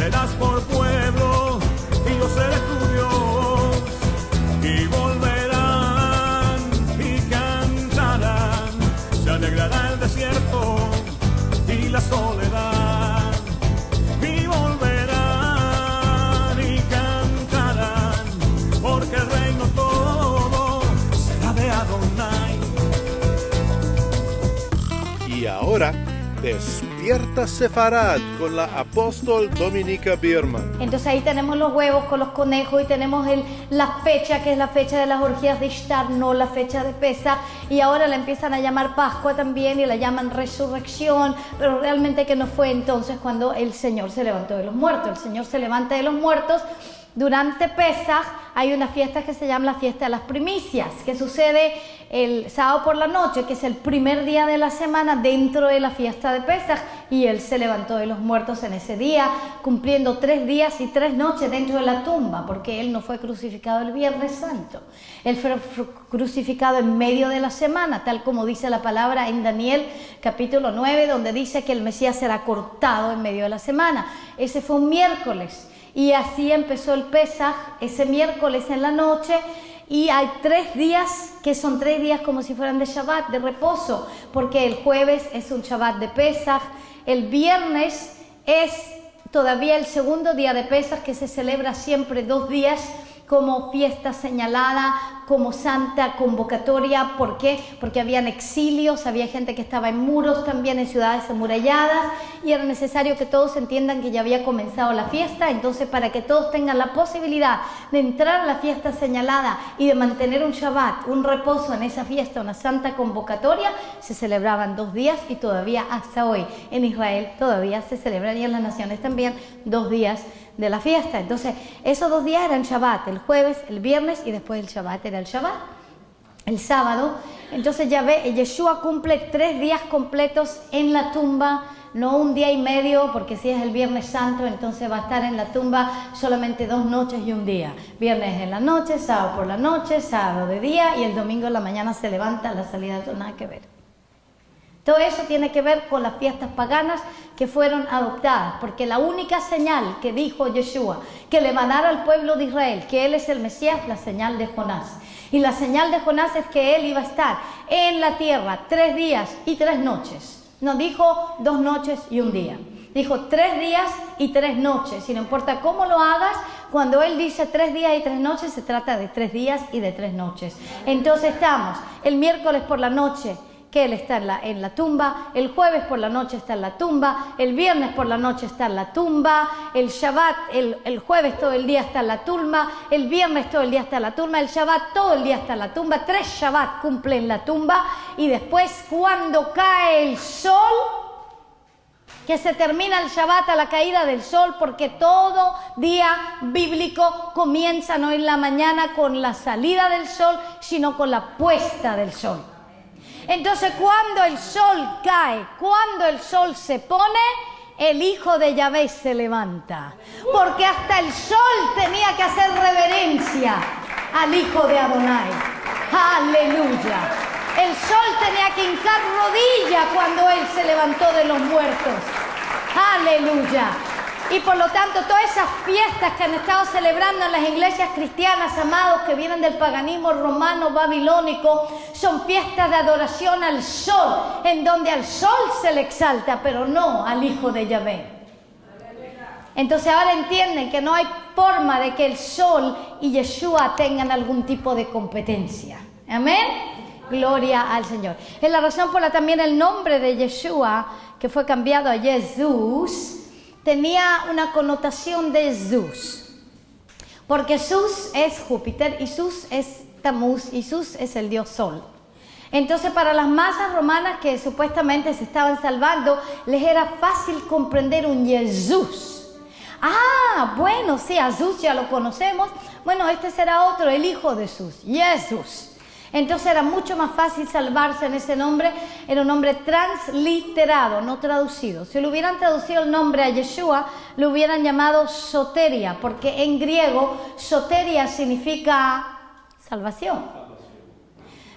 serás por pueblo y yo seré tu Dios. Y volverán y cantarán, se alegrará el desierto y la soledad. Y volverán y cantarán, porque el reino todo será de Adonai. Y ahora, Despierta Sefarad con la apóstol Dominica Biermann. Entonces ahí tenemos los huevos con los conejos y tenemos la fecha, que es la fecha de las orgías de Ishtar, no la fecha de Pesaj. Y ahora la empiezan a llamar Pascua también y la llaman resurrección, pero realmente que no fue entonces cuando el Señor se levantó de los muertos. El Señor se levanta de los muertos. Durante Pesaj hay una fiesta que se llama la fiesta de las primicias, que sucede el sábado por la noche, que es el primer día de la semana dentro de la fiesta de Pesaj, y Él se levantó de los muertos en ese día, cumpliendo 3 días y 3 noches dentro de la tumba, porque Él no fue crucificado el Viernes Santo. Él fue crucificado en medio de la semana, tal como dice la palabra en Daniel capítulo 9, donde dice que el Mesías será cortado en medio de la semana. Ese fue un miércoles. Y así empezó el Pesaj, ese miércoles en la noche, y hay 3 días que son 3 días como si fueran de Shabbat, de reposo, porque el jueves es un Shabbat de Pesaj, el viernes es todavía el segundo día de Pesaj, que se celebra siempre 2 días como fiesta señalada, como santa convocatoria. ¿Por qué? Porque habían exilios, había gente que estaba en muros también, en ciudades amuralladas, y era necesario que todos entiendan que ya había comenzado la fiesta. Entonces, para que todos tengan la posibilidad de entrar a la fiesta señalada y de mantener un Shabbat, un reposo en esa fiesta, una santa convocatoria, se celebraban 2 días, y todavía hasta hoy en Israel todavía se celebran, y en las naciones también, 2 días de la fiesta. Entonces esos 2 días eran Shabbat, el jueves, el viernes, y después el Shabbat era el Shabbat, el sábado. Entonces ya ve, Yeshua cumple 3 días completos en la tumba, no 1 día y medio, porque si es el Viernes Santo, entonces va a estar en la tumba solamente 2 noches y 1 día. Viernes en la noche, sábado por la noche, sábado de día, y el domingo en la mañana se levanta a la salida del sol. Nada que ver. Todo eso tiene que ver con las fiestas paganas que fueron adoptadas, porque la única señal que dijo Yeshua que le va a dar al pueblo de Israel que Él es el Mesías, la señal de Jonás. Y la señal de Jonás es que Él iba a estar en la tierra 3 días y 3 noches. No dijo 2 noches y 1 día. Dijo 3 días y 3 noches. Y no importa cómo lo hagas, cuando Él dice 3 días y 3 noches, se trata de 3 días y de 3 noches. Entonces estamos el miércoles por la noche, que Él está en la tumba, el jueves por la noche está en la tumba, el viernes por la noche está en la tumba, el Shabbat, el jueves todo el día está en la tumba, el viernes todo el día está en la tumba, el Shabbat todo el día está en la tumba, 3 Shabbat cumple en la tumba, y después cuando cae el sol, que se termina el Shabbat a la caída del sol, porque todo día bíblico comienza no en la mañana con la salida del sol, sino con la puesta del sol. Entonces cuando el sol cae, cuando el sol se pone, el hijo de Yahvé se levanta, porque hasta el sol tenía que hacer reverencia al hijo de Adonai. Aleluya. El sol tenía que hincar rodilla cuando Él se levantó de los muertos. Aleluya. Y por lo tanto, todas esas fiestas que han estado celebrando en las iglesias cristianas, amados, que vienen del paganismo romano babilónico, son fiestas de adoración al sol, en donde al sol se le exalta, pero no al hijo de Yahvé. Entonces ahora entienden que no hay forma de que el sol y Yeshua tengan algún tipo de competencia. Amén. Gloria al Señor. Es la razón por la también el nombre de Yeshua, que fue cambiado a Jesús, tenía una connotación de Zeus, porque Zeus es Júpiter y Zeus es Tamuz y Zeus es el dios Sol. Entonces para las masas romanas que supuestamente se estaban salvando, les era fácil comprender un Jesús. Ah, bueno, sí, a Zeus ya lo conocemos. Bueno, este será otro, el hijo de Zeus, Jesús. Entonces era mucho más fácil salvarse en ese nombre, era un nombre transliterado, no traducido. Si le hubieran traducido el nombre a Yeshua, lo hubieran llamado Soteria, porque en griego Soteria significa salvación.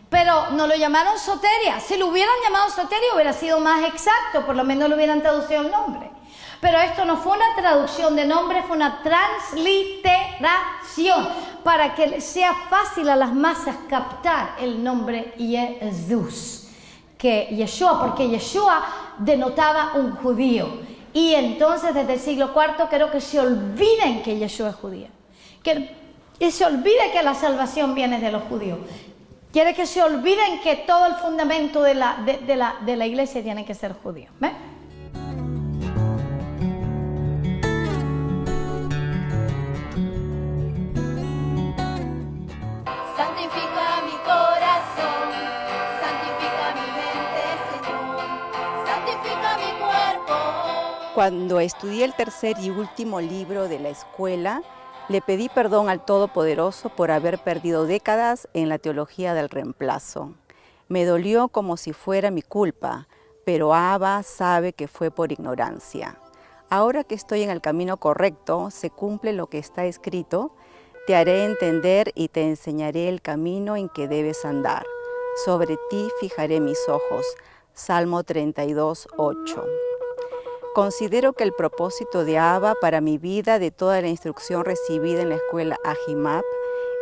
Pero no lo llamaron Soteria. Si lo hubieran llamado Soteria hubiera sido más exacto, por lo menos le hubieran traducido el nombre. Pero esto no fue una traducción de nombre, fue una transliteración para que sea fácil a las masas captar el nombre Jesús, que Yeshua, porque Yeshua denotaba un judío. Y entonces desde el siglo IV creo que se olviden que Yeshua es judío, que se olvide que la salvación viene de los judíos. Quiere que se olviden que todo el fundamento de la iglesia tiene que ser judío. ¿Ves? Santifica mi corazón, santifica mi mente, Señor, santifica mi cuerpo. Cuando estudié el tercer y último libro de la escuela, le pedí perdón al Todopoderoso por haber perdido décadas en la teología del reemplazo. Me dolió como si fuera mi culpa, pero Abba sabe que fue por ignorancia. Ahora que estoy en el camino correcto, se cumple lo que está escrito, te haré entender y te enseñaré el camino en que debes andar. Sobre ti fijaré mis ojos. Salmo 32:8. Considero que el propósito de Abba para mi vida, de toda la instrucción recibida en la escuela Ahimab,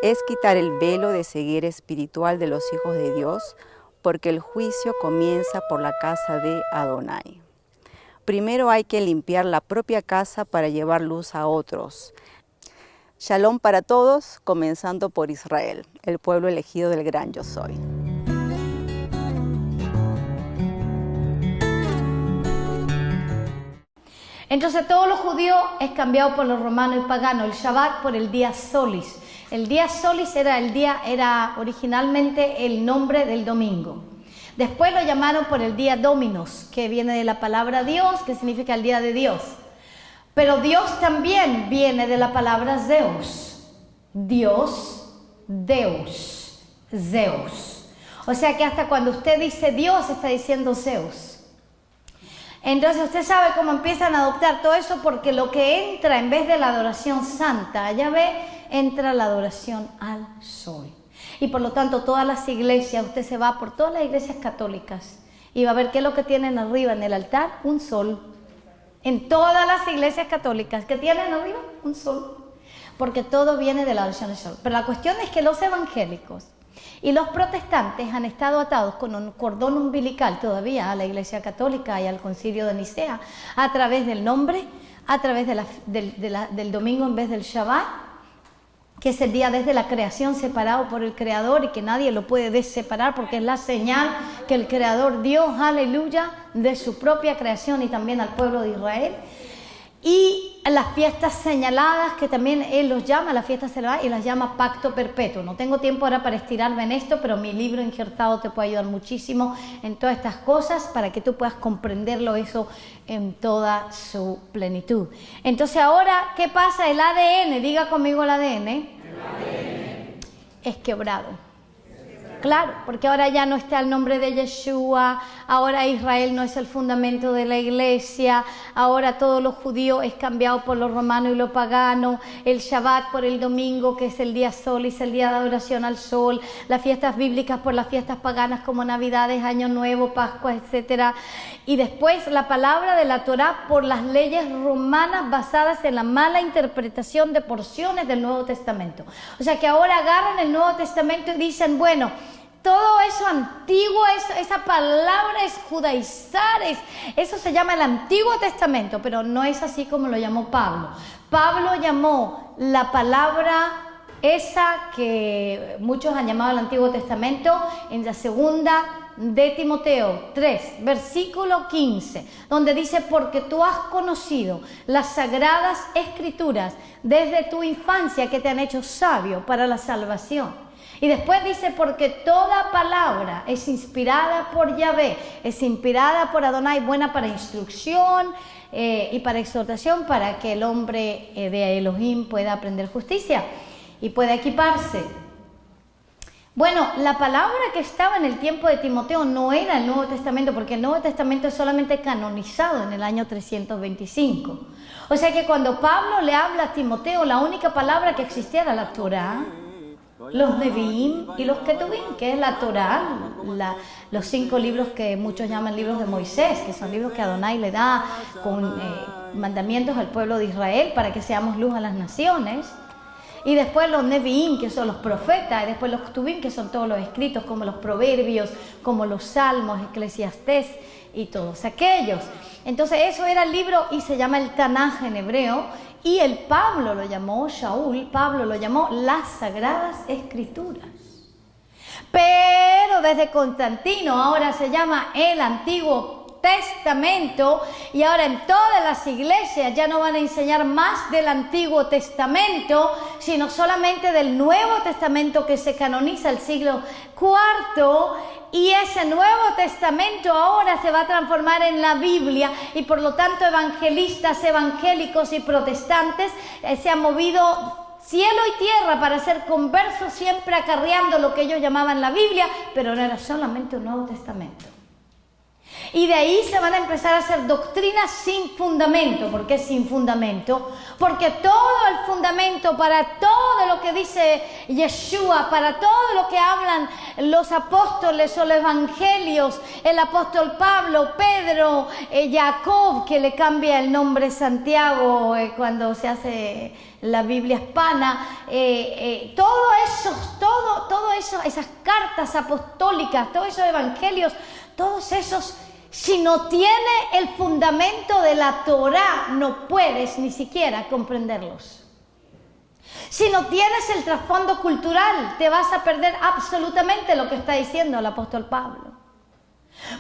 es quitar el velo de ceguera espiritual de los hijos de Dios, porque el juicio comienza por la casa de Adonai. Primero hay que limpiar la propia casa para llevar luz a otros. Shalom para todos, comenzando por Israel, el pueblo elegido del gran Yo Soy. Entonces todo lo judío es cambiado por los romanos y paganos, el Shabbat por el día Solis. El día Solis era originalmente el nombre del domingo. Después lo llamaron por el día Dominos, que viene de la palabra Dios, que significa el día de Dios. Pero Dios también viene de la palabra Zeus. Dios, Deus, Zeus. O sea que hasta cuando usted dice Dios, está diciendo Zeus. Entonces usted sabe cómo empiezan a adoptar todo eso, porque lo que entra en vez de la adoración santa a Yahvé, entra la adoración al sol. Y por lo tanto todas las iglesias, usted se va por todas las iglesias católicas y va a ver qué es lo que tienen arriba en el altar, un sol. En todas las iglesias católicas, ¿qué tienen arriba? Un sol. Porque todo viene de la adoración al sol. Pero la cuestión es que los evangélicos y los protestantes han estado atados con un cordón umbilical todavía a la Iglesia Católica y al Concilio de Nicea a través del nombre, a través del domingo en vez del Shabbat, que es el día desde la creación separado por el Creador y que nadie lo puede deseparar porque es la señal que el Creador dio, aleluya, de su propia creación y también al pueblo de Israel. Y las fiestas señaladas, que también él los llama, las fiestas señaladas, y las llama pacto perpetuo. No tengo tiempo ahora para estirarme en esto, pero mi libro injertado te puede ayudar muchísimo en todas estas cosas para que tú puedas comprenderlo eso en toda su plenitud. Entonces ahora, ¿qué pasa? El ADN, diga conmigo el ADN, es quebrado. Claro, porque ahora ya no está el nombre de Yeshua, ahora Israel no es el fundamento de la iglesia, ahora todo lo judío es cambiado por lo romano y lo pagano, el Shabbat por el domingo, que es el día Solis, el día de adoración al sol, las fiestas bíblicas por las fiestas paganas como Navidades, Año Nuevo, Pascua, etc. Y después la palabra de la Torá por las leyes romanas basadas en la mala interpretación de porciones del Nuevo Testamento. O sea que ahora agarran el Nuevo Testamento y dicen, bueno, todo eso antiguo, esa palabra es judaizar, eso se llama el Antiguo Testamento, pero no es así como lo llamó Pablo. Pablo llamó la palabra esa que muchos han llamado el Antiguo Testamento en la segunda de Timoteo 3, versículo 15, donde dice, porque tú has conocido las sagradas escrituras desde tu infancia que te han hecho sabio para la salvación. Y después dice, porque toda palabra es inspirada por Yahvé, es inspirada por Adonai, buena para instrucción y para exhortación, para que el hombre de Elohim pueda aprender justicia y pueda equiparse. Bueno, la palabra que estaba en el tiempo de Timoteo no era el Nuevo Testamento, porque el Nuevo Testamento es solamente canonizado en el año 325. O sea que cuando Pablo le habla a Timoteo, la única palabra que existía era la Torá. los Nevi'im y los Ketuvim, que es la Torá, los 5 libros que muchos llaman libros de Moisés, que son libros que Adonai le da con mandamientos al pueblo de Israel para que seamos luz a las naciones. Y después los Nevi'im, que son los profetas, y después los Ketuvim, que son todos los escritos, como los proverbios, como los salmos, Eclesiastés y todos aquellos. Entonces eso era el libro y se llama el Tanaj en hebreo, y el Pablo lo llamó, Pablo lo llamó las Sagradas Escrituras. Pero desde Constantino ahora se llama el Antiguo Testamento, y ahora en todas las iglesias ya no van a enseñar más del Antiguo Testamento, sino solamente del Nuevo Testamento, que se canoniza el siglo IV, y ese Nuevo Testamento ahora se va a transformar en la Biblia, y por lo tanto evangelistas, evangélicos y protestantes se han movido cielo y tierra para ser conversos, siempre acarreando lo que ellos llamaban la Biblia, pero no era solamente un Nuevo Testamento. Y de ahí se van a empezar a hacer doctrinas sin fundamento. ¿Por qué sin fundamento? Porque todo el fundamento para todo lo que dice Yeshua, para todo lo que hablan los apóstoles o los evangelios, el apóstol Pablo, Pedro, Jacob, que le cambia el nombre Santiago cuando se hace la Biblia hispana, esas cartas apostólicas, todos esos evangelios, todos esos, si no tiene el fundamento de la Torá, no puedes ni siquiera comprenderlos. Si no tienes el trasfondo cultural, te vas a perder absolutamente lo que está diciendo el apóstol Pablo.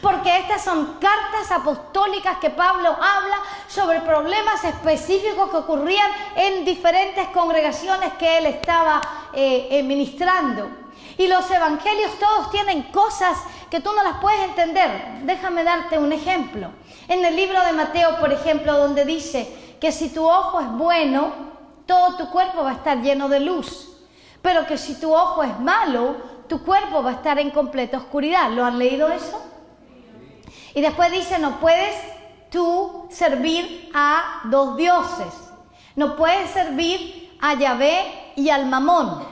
Porque estas son cartas apostólicas que Pablo habla sobre problemas específicos que ocurrían en diferentes congregaciones que él estaba ministrando. Y los evangelios todos tienen cosas que tú no las puedes entender. Déjame darte un ejemplo. En el libro de Mateo, por ejemplo, donde dice que si tu ojo es bueno, todo tu cuerpo va a estar lleno de luz. Pero que si tu ojo es malo, tu cuerpo va a estar en completa oscuridad. ¿Lo han leído eso? Y después dice, no puedes tú servir a 2 dioses. No puedes servir a Yahvé y al Mamón.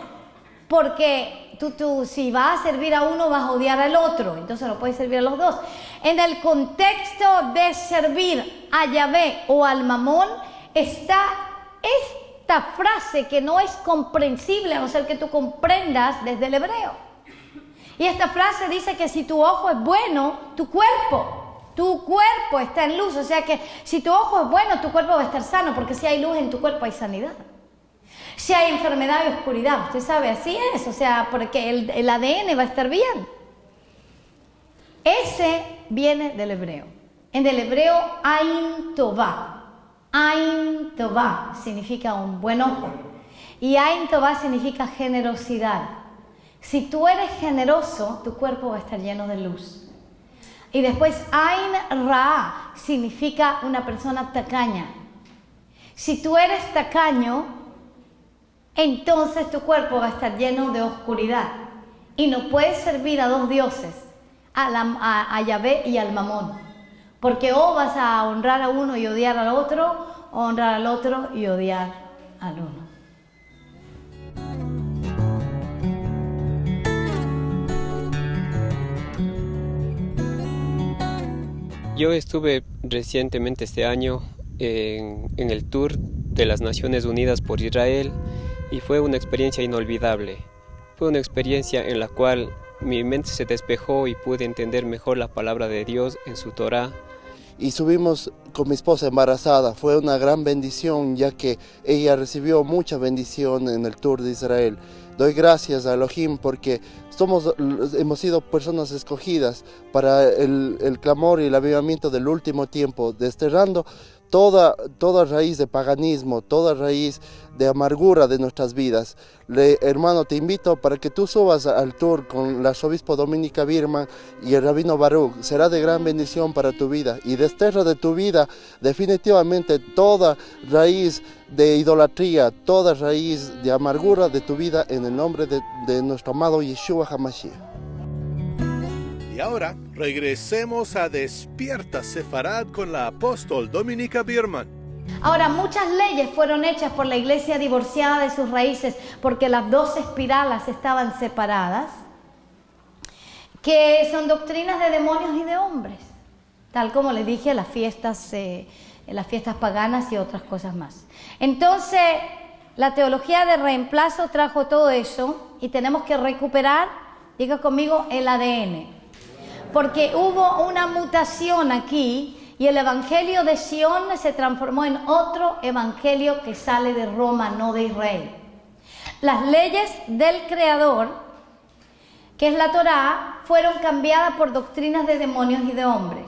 Porque tú si vas a servir a uno, vas a odiar al otro. Entonces no puedes servir a los dos. En el contexto de servir a Yahvé o al Mamón está esta frase que no es comprensible a no ser que tú comprendas desde el hebreo. Y esta frase dice que si tu ojo es bueno, tu cuerpo está en luz. O sea que si tu ojo es bueno, tu cuerpo va a estar sano, porque si hay luz en tu cuerpo hay sanidad. Si hay enfermedad y oscuridad, usted sabe, así es, o sea, porque el ADN va a estar bien. Ese viene del hebreo. En el hebreo, Ain Tová. Ain Tová significa un buen ojo. Y Ain Tová significa generosidad. Si tú eres generoso, tu cuerpo va a estar lleno de luz. Y después, Ain Ra significa una persona tacaña. Si tú eres tacaño, entonces tu cuerpo va a estar lleno de oscuridad. Y no puedes servir a 2 dioses, a Yahvé y al Mamón. Porque o vas a honrar a uno y odiar al otro, o honrar al otro y odiar al uno. Yo estuve recientemente este año en el tour de las Naciones Unidas por Israel y fue una experiencia inolvidable. Fue una experiencia en la cual mi mente se despejó y pude entender mejor la palabra de Dios en su Torá. Y subimos con mi esposa embarazada. Fue una gran bendición, ya que ella recibió mucha bendición en el tour de Israel. Doy gracias a Elohim porque hemos sido personas escogidas para el clamor y el avivamiento del último tiempo, desterrando toda raíz de paganismo, toda raíz de amargura de nuestras vidas. Hermano, te invito para que tú subas al tour con el arzobispo Dominica Biermann y el rabino Baruch. Será de gran bendición para tu vida y desterra de tu vida definitivamente toda raíz de idolatría, toda raíz de amargura de tu vida en el nombre de nuestro amado Yeshua HaMashiach. Y ahora regresemos a Despierta Sefarad con la apóstol Dominica Biermann. Ahora, muchas leyes fueron hechas por la iglesia divorciada de sus raíces porque las dos espirales estaban separadas, que son doctrinas de demonios y de hombres, tal como les dije, las fiestas paganas y otras cosas más. Entonces, la teología de reemplazo trajo todo eso y tenemos que recuperar, diga conmigo, el ADN, porque hubo una mutación aquí. Y el evangelio de Sion se transformó en otro evangelio que sale de Roma, no de Israel. Las leyes del Creador, que es la Torá, fueron cambiadas por doctrinas de demonios y de hombres.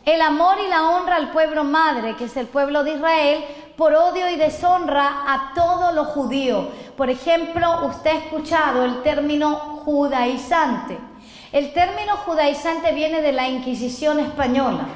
El amor y la honra al pueblo madre, que es el pueblo de Israel, por odio y deshonra a todo lo judío. Por ejemplo, usted ha escuchado el término judaizante. El término judaizante viene de la Inquisición española,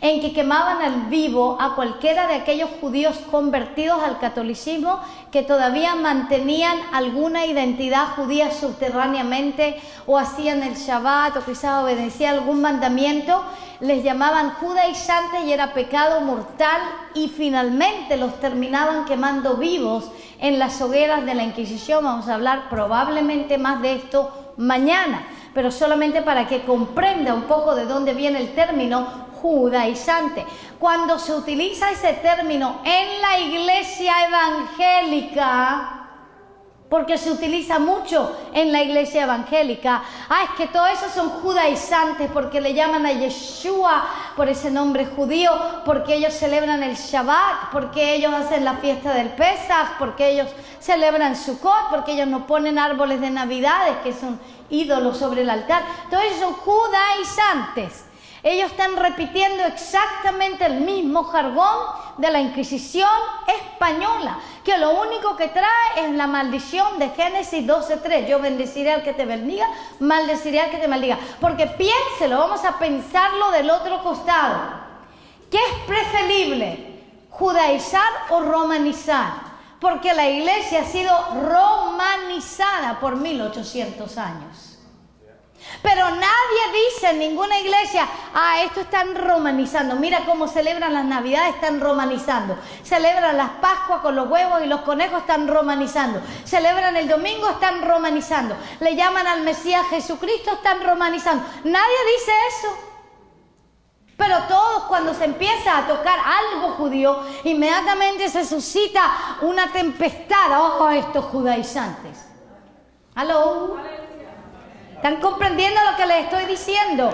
en que quemaban al vivo a cualquiera de aquellos judíos convertidos al catolicismo que todavía mantenían alguna identidad judía subterráneamente, o hacían el Shabbat, o quizás obedecían algún mandamiento. Les llamaban judaizantes y era pecado mortal, y finalmente los terminaban quemando vivos en las hogueras de la Inquisición. Vamos a hablar probablemente más de esto mañana, pero solamente para que comprenda un poco de dónde viene el término judaizante. Cuando se utiliza ese término en la iglesia evangélica, porque se utiliza mucho en la iglesia evangélica, es que todos esos son judaizantes porque le llaman a Yeshua por ese nombre judío, porque ellos celebran el Shabbat, porque ellos hacen la fiesta del Pesaj, porque ellos celebran Sukkot, porque ellos no ponen árboles de Navidades, que son ídolos sobre el altar. Todos ellos son judaizantes. Ellos están repitiendo exactamente el mismo jargón de la Inquisición española, que lo único que trae es la maldición de Génesis 12:3. Yo bendeciré al que te bendiga, maldeciré al que te maldiga. Porque piénselo, vamos a pensarlo del otro costado. ¿Qué es preferible, judaizar o romanizar? Porque la iglesia ha sido romanizada por 1800 años. Pero nadie dice en ninguna iglesia, esto están romanizando. Mira cómo celebran las Navidades, están romanizando. Celebran las Pascuas con los huevos y los conejos, están romanizando. Celebran el domingo, están romanizando. Le llaman al Mesías Jesucristo, están romanizando. Nadie dice eso. Pero todos, cuando se empieza a tocar algo judío, inmediatamente se suscita una tempestad. Estos judaizantes. ¿Aló? ¿Están comprendiendo lo que les estoy diciendo?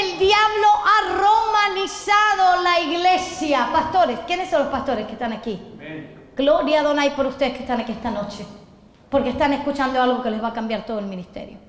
El diablo ha romanizado la iglesia. Pastores, ¿quiénes son los pastores que están aquí? Gloria a Adonai por ustedes que están aquí esta noche, porque están escuchando algo que les va a cambiar todo el ministerio.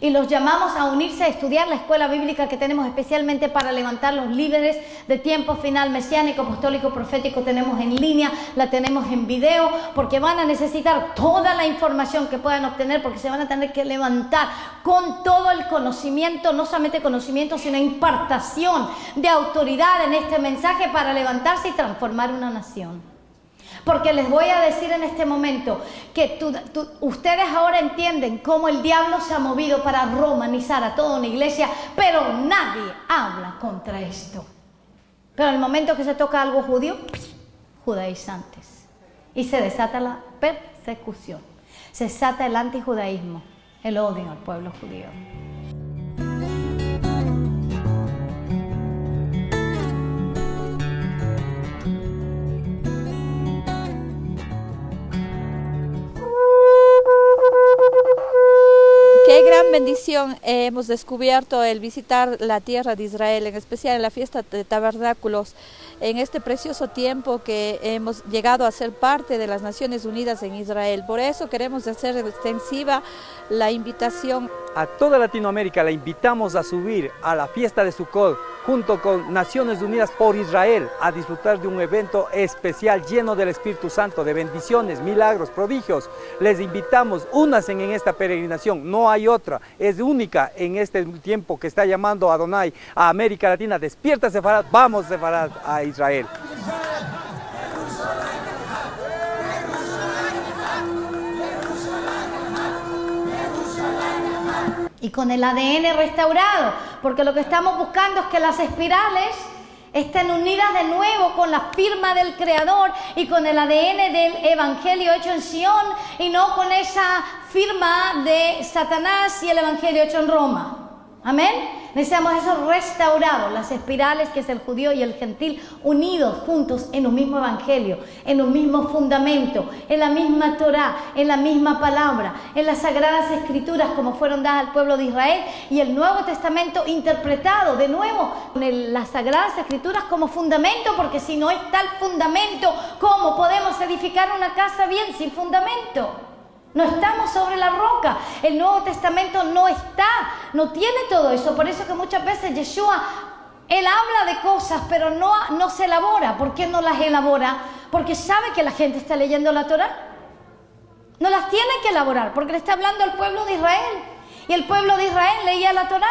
Y los llamamos a unirse a estudiar la escuela bíblica que tenemos especialmente para levantar los líderes de tiempo final mesiánico, apostólico, profético. Tenemos en línea, la tenemos en video, porque van a necesitar toda la información que puedan obtener, porque se van a tener que levantar con todo el conocimiento, no solamente conocimiento, sino impartación de autoridad en este mensaje para levantarse y transformar una nación. Porque les voy a decir en este momento que ustedes ahora entienden cómo el diablo se ha movido para romanizar a toda una iglesia, pero nadie habla contra esto. Pero en el momento que se toca algo judío, judaizantes. Y se desata la persecución. Se desata el antijudaísmo, el odio al pueblo judío. Qué gran bendición hemos descubierto el visitar la tierra de Israel, en especial en la fiesta de tabernáculos, en este precioso tiempo que hemos llegado a ser parte de las Naciones Unidas en Israel. Por eso queremos hacer extensiva la invitación a toda Latinoamérica. La invitamos a subir a la fiesta de Sukkot junto con Naciones Unidas por Israel a disfrutar de un evento especial lleno del Espíritu Santo, de bendiciones, milagros, prodigios. Les invitamos, únanse en esta peregrinación, no hay otra, es única en este tiempo que está llamando a Adonai a América Latina. Despierta Sefarad, vamos Sefarad a Israel. Y con el ADN restaurado, porque lo que estamos buscando es que las espirales Estén unidas de nuevo con la firma del Creador y con el ADN del Evangelio hecho en Sion y no con esa firma de Satanás y el Evangelio hecho en Roma. Amén. Necesitamos eso restaurado, las espirales que es el judío y el gentil unidos juntos en un mismo evangelio, en un mismo fundamento, en la misma Torá, en la misma palabra, en las sagradas escrituras como fueron dadas al pueblo de Israel y el Nuevo Testamento interpretado de nuevo con las sagradas escrituras como fundamento, porque si no está el fundamento, ¿cómo podemos edificar una casa bien sin fundamento? No estamos sobre la roca. El Nuevo Testamento no tiene todo eso. Por eso que muchas veces Yeshua, él habla de cosas, pero no se elabora. ¿Por qué no las elabora? Porque sabe que la gente está leyendo la Torá. No las tiene que elaborar, porque le está hablando al pueblo de Israel. Y el pueblo de Israel leía la Torá.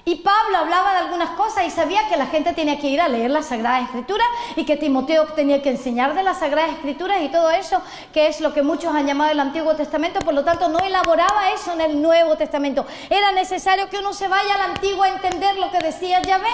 Y Pablo hablaba de algunas cosas y sabía que la gente tenía que ir a leer las Sagradas Escrituras y que Timoteo tenía que enseñar de las Sagradas Escrituras y todo eso, que es lo que muchos han llamado el Antiguo Testamento. Por lo tanto, no elaboraba eso en el Nuevo Testamento. Era necesario que uno se vaya al Antiguo a entender lo que decía Yahvé.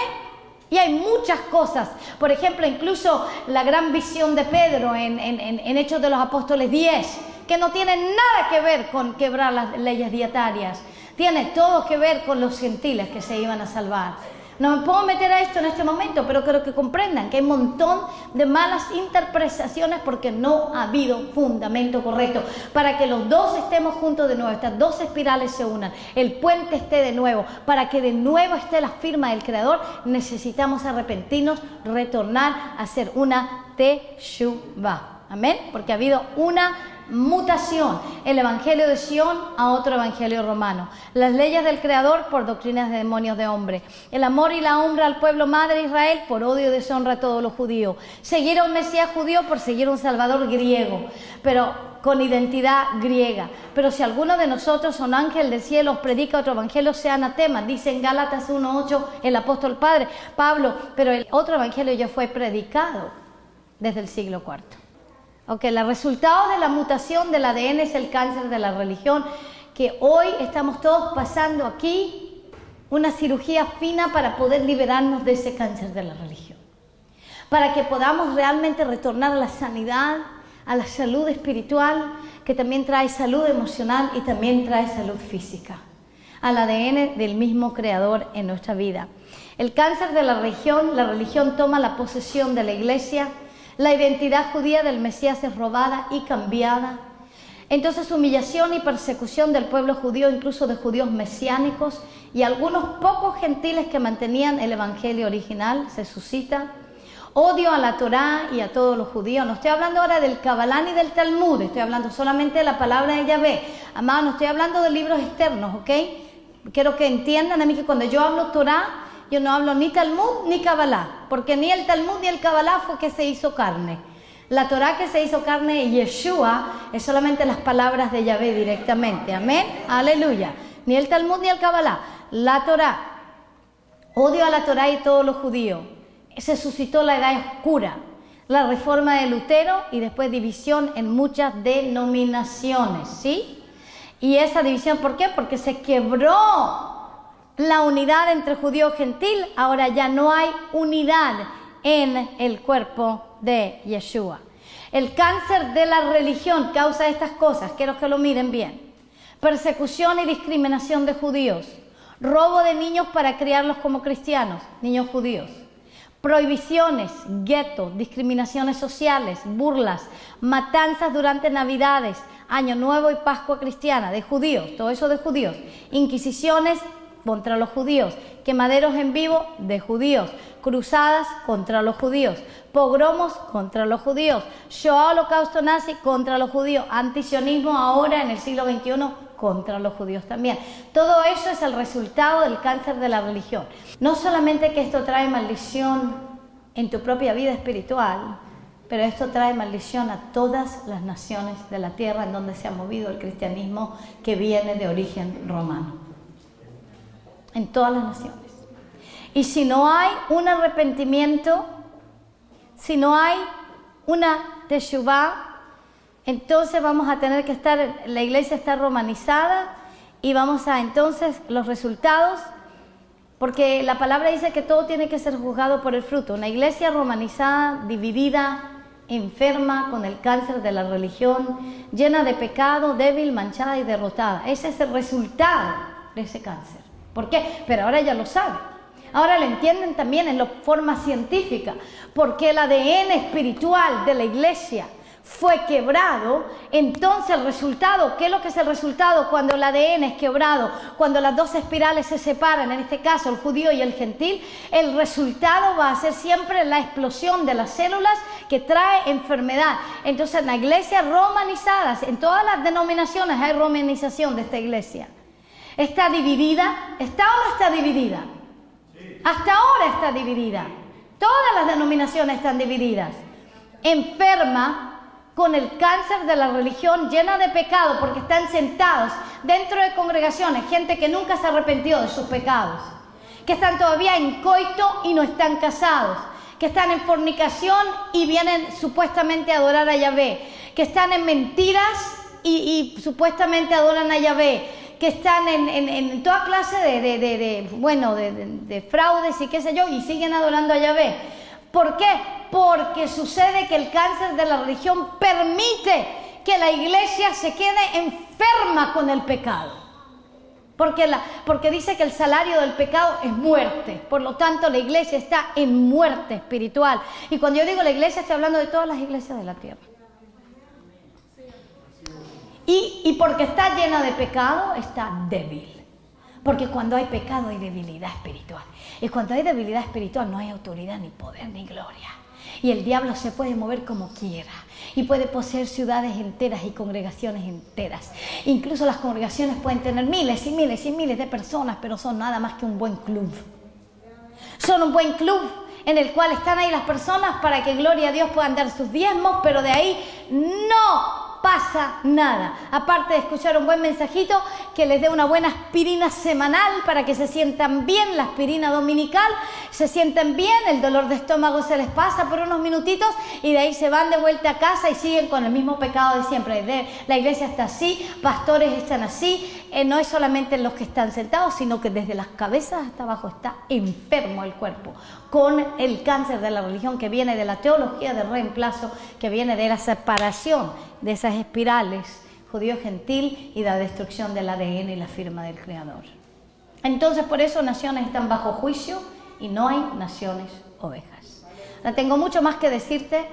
Y hay muchas cosas. Por ejemplo, incluso la gran visión de Pedro en Hechos de los Apóstoles 10, que no tiene nada que ver con quebrar las leyes dietarias. Tiene todo que ver con los gentiles que se iban a salvar. No me puedo meter a esto en este momento, pero quiero que comprendan que hay un montón de malas interpretaciones porque no ha habido fundamento correcto. Para que los dos estemos juntos de nuevo, estas dos espirales se unan, el puente esté de nuevo, para que de nuevo esté la firma del Creador, necesitamos arrepentirnos, retornar a hacer una teshuvah. Amén, porque ha habido una mutación, el evangelio de Sion a otro evangelio romano, las leyes del Creador por doctrinas de demonios de hombre, el amor y la honra al pueblo madre Israel por odio y deshonra a todos los judíos, seguir a un Mesías judío por seguir a un Salvador griego, pero con identidad griega. Pero si alguno de nosotros, un ángel del cielo, os predica otro evangelio, sea anatema, dice en Gálatas 1:8 el apóstol Pablo, pero el otro evangelio ya fue predicado desde el siglo IV. Ok, el resultado de la mutación del ADN es el cáncer de la religión, que hoy estamos todos pasando aquí una cirugía fina para poder liberarnos de ese cáncer de la religión. Para que podamos realmente retornar a la sanidad, a la salud espiritual, que también trae salud emocional y también trae salud física. Al ADN del mismo Creador en nuestra vida. El cáncer de la religión toma la posesión de la iglesia. La identidad judía del Mesías es robada y cambiada. Entonces, humillación y persecución del pueblo judío, incluso de judíos mesiánicos y algunos pocos gentiles que mantenían el evangelio original, se suscita. Odio a la Torá y a todos los judíos. No estoy hablando ahora del Kabbalah ni del Talmud, estoy hablando solamente de la palabra de Yahvé. Amado, no estoy hablando de libros externos, ¿ok? Quiero que entiendan a mí que cuando yo hablo Torá, yo no hablo ni Talmud ni Kabbalah, porque ni el Talmud ni el Kabbalah fue que se hizo carne. La Torá que se hizo carne, Yeshua, es solamente las palabras de Yahvé directamente. Amén, aleluya. Ni el Talmud ni el Kabbalah. La Torá. Odio a la Torá y todos los judíos. Se suscitó la edad oscura, la reforma de Lutero y después división en muchas denominaciones, ¿sí? Y esa división, ¿por qué? Porque se quebró la unidad entre judío y gentil. Ahora ya no hay unidad en el cuerpo de Yeshua. El cáncer de la religión causa estas cosas, quiero que lo miren bien. Persecución y discriminación de judíos, robo de niños para criarlos como cristianos, niños judíos. Prohibiciones, guetos, discriminaciones sociales, burlas, matanzas durante Navidades, Año Nuevo y Pascua cristiana de judíos, todo eso de judíos. Inquisiciones contra los judíos, quemaderos en vivo de judíos, cruzadas contra los judíos, pogromos contra los judíos, Shoah, holocausto nazi contra los judíos, antisionismo ahora en el siglo XXI contra los judíos también. Todo eso es el resultado del cáncer de la religión. No solamente que esto trae maldición en tu propia vida espiritual, pero esto trae maldición a todas las naciones de la tierra en donde se ha movido el cristianismo que viene de origen romano. En todas las naciones. Y si no hay un arrepentimiento, si no hay una teshuvah, entonces vamos a tener que estar, la iglesia está romanizada y vamos a entonces los resultados Porque la palabra dice que todo tiene que ser juzgado por el fruto. Una iglesia romanizada, dividida, enferma, con el cáncer de la religión, llena de pecado, débil, manchada y derrotada. Ese es el resultado de ese cáncer. ¿Por qué? Pero ahora ya lo saben. Ahora lo entienden también en la forma científica. Porque el ADN espiritual de la iglesia fue quebrado. Entonces el resultado, ¿qué es lo que es el resultado cuando el ADN es quebrado? Cuando las dos espirales se separan, en este caso el judío y el gentil, el resultado va a ser siempre la explosión de las células que trae enfermedad. Entonces en las iglesias romanizadas, en todas las denominaciones hay romanización de esta iglesia. ¿Está dividida? ¿Está o no está dividida? Hasta ahora está dividida. Todas las denominaciones están divididas. Enferma, con el cáncer de la religión, llena de pecado, porque están sentados dentro de congregaciones, gente que nunca se arrepintió de sus pecados, que están todavía en coito y no están casados, que están en fornicación y vienen supuestamente a adorar a Yahvé, que están en mentiras y supuestamente adoran a Yahvé, que están en toda clase de fraudes y qué sé yo, y siguen adorando a Yahvé. ¿Por qué? Porque sucede que el cáncer de la religión permite que la iglesia se quede enferma con el pecado. Porque dice que el salario del pecado es muerte. Por lo tanto, la iglesia está en muerte espiritual. Y cuando yo digo la iglesia, estoy hablando de todas las iglesias de la tierra. Y porque está llena de pecado, está débil. Porque cuando hay pecado hay debilidad espiritual. Y cuando hay debilidad espiritual no hay autoridad, ni poder, ni gloria. Y el diablo se puede mover como quiera. Y puede poseer ciudades enteras y congregaciones enteras. Incluso las congregaciones pueden tener miles y miles y miles de personas, pero son nada más que un buen club. Son un buen club en el cual están ahí las personas para que gloria a Dios puedan dar sus diezmos, pero de ahí no pasa nada, aparte de escuchar un buen mensajito que les dé una buena aspirina semanal para que se sientan bien, la aspirina dominical, se sienten bien, el dolor de estómago se les pasa por unos minutitos y de ahí se van de vuelta a casa y siguen con el mismo pecado de siempre. La iglesia está así, pastores están así, no es solamente los que están sentados, sino que desde las cabezas hasta abajo está enfermo el cuerpo, con el cáncer de la religión que viene de la teología del reemplazo, que viene de la separación de esas espirales judío-gentil y la destrucción del ADN y la firma del Creador. Entonces por eso naciones están bajo juicio y no hay naciones ovejas. No tengo mucho más que decirte,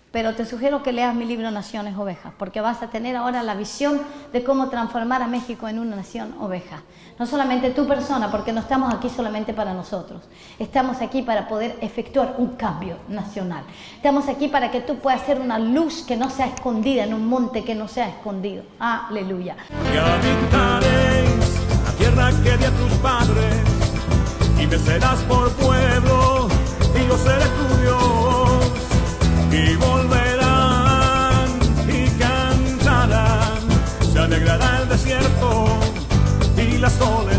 pero te sugiero que leas mi libro Naciones Ovejas, porque vas a tener ahora la visión de cómo transformar a México en una nación oveja. No solamente tu persona, porque no estamos aquí solamente para nosotros. Estamos aquí para poder efectuar un cambio nacional. Estamos aquí para que tú puedas ser una luz que no sea escondida en un monte que no sea escondido. Aleluya. Y habitaréis la tierra que di a tus padres, y me serás por pueblo, y yo seré tu Dios. Y volverán y cantarán, se alegrará el desierto y la soledad.